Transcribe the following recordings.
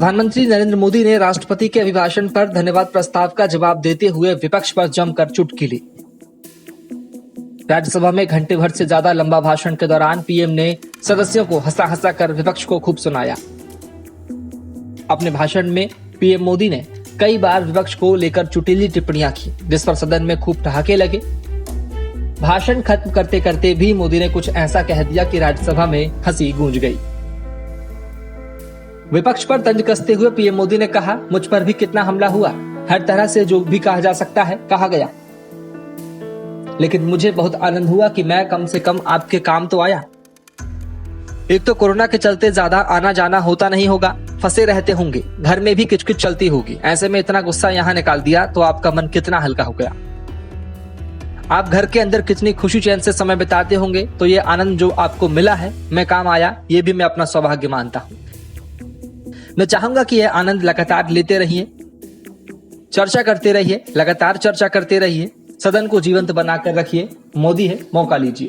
प्रधानमंत्री नरेंद्र मोदी ने राष्ट्रपति के अभिभाषण पर धन्यवाद प्रस्ताव का जवाब देते हुए विपक्ष पर जमकर चुटकी ली। राज्यसभा में घंटे भर से ज्यादा लंबा भाषण के दौरान पीएम ने सदस्यों को हंसा हंसा कर विपक्ष को खूब सुनाया। अपने भाषण में पीएम मोदी ने कई बार विपक्ष को लेकर चुटीली टिप्पणियां की, जिस पर सदन में खूब ठहाके लगे। भाषण खत्म करते करते भी मोदी ने कुछ ऐसा कह दिया कि राज्यसभा में हंसी गूंज गई। विपक्ष पर तंज कसते हुए पीएम मोदी ने कहा, मुझ पर भी कितना हमला हुआ, हर तरह से जो भी कहा जा सकता है कहा गया, लेकिन मुझे बहुत आनंद हुआ कि मैं कम से कम आपके काम तो आया। एक तो कोरोना के चलते ज्यादा आना जाना होता नहीं होगा, फंसे रहते होंगे, घर में भी किचकिच चलती होगी, ऐसे में इतना गुस्सा यहाँ निकाल दिया तो आपका मन कितना हल्का हो गया। आप घर के अंदर कितनी खुशी चैन से समय बिताते होंगे, तो ये आनंद जो आपको मिला है, मैं काम आया, ये भी मैं अपना सौभाग्य मानता हूँ। मैं चाहूंगा कि यह आनंद लगातार लेते रहिए, चर्चा करते रहिए, लगातार चर्चा करते रहिए, सदन को जीवंत बनाकर रखिए। मोदी है, मौका लीजिए।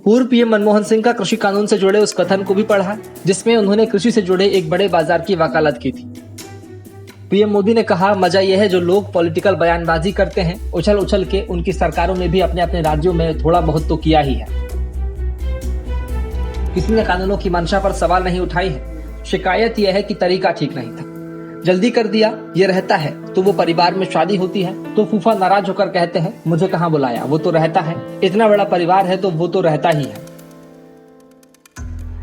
पूर्व पीएम मनमोहन सिंह का कृषि कानून से जुड़े उस कथन को भी पढ़ा जिसमें उन्होंने कृषि से जुड़े एक बड़े बाजार की वकालत की थी। पीएम मोदी ने कहा, मजा यह है जो लोग पॉलिटिकल बयानबाजी करते हैं, उछल उछल के उनकी सरकारों ने भी अपने अपने राज्यों में थोड़ा बहुत तो किया ही है। किसी ने कानूनों की मंशा पर सवाल नहीं उठाई है, शिकायत यह है कि तरीका ठीक नहीं था, जल्दी कर दिया। ये रहता है तो वो परिवार में शादी होती है तो फूफा नाराज होकर कहते हैं, मुझे कहाँ बुलाया, वो तो रहता है, इतना बड़ा परिवार है तो वो तो रहता ही है।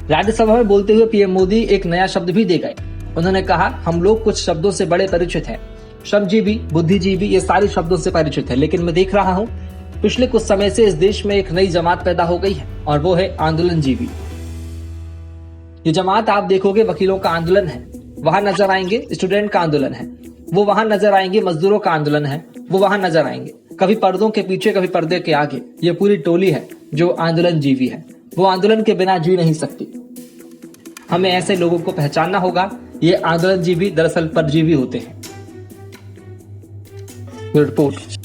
राज्यसभा में बोलते हुए पीएम मोदी एक नया शब्द भी दे गए। उन्होंने कहा, हम लोग कुछ शब्दों से बड़े परिचित हैं, श्रमजीवी, बुद्धिजीवी, ये सारे शब्दों से परिचित है, लेकिन मैं देख रहा हूँ पिछले कुछ समय से इस देश में एक नई जमात पैदा हो गई है और वो है आंदोलनजीवी। ये जमात आप देखोगे वकीलों का आंदोलन है, वहां नजर आएंगे, स्टूडेंट का आंदोलन है, वो वहां नजर आएंगे, मजदूरों का आंदोलन है, वो वहां नजर आएंगे, कभी पर्दों के पीछे कभी पर्दे के आगे। ये पूरी टोली है जो आंदोलनजीवी है, वो आंदोलन के बिना जी नहीं सकती। हमें ऐसे लोगों को पहचानना होगा। ये आंदोलनजीवी दरअसल परजीवी होते हैं। रिपोर्ट।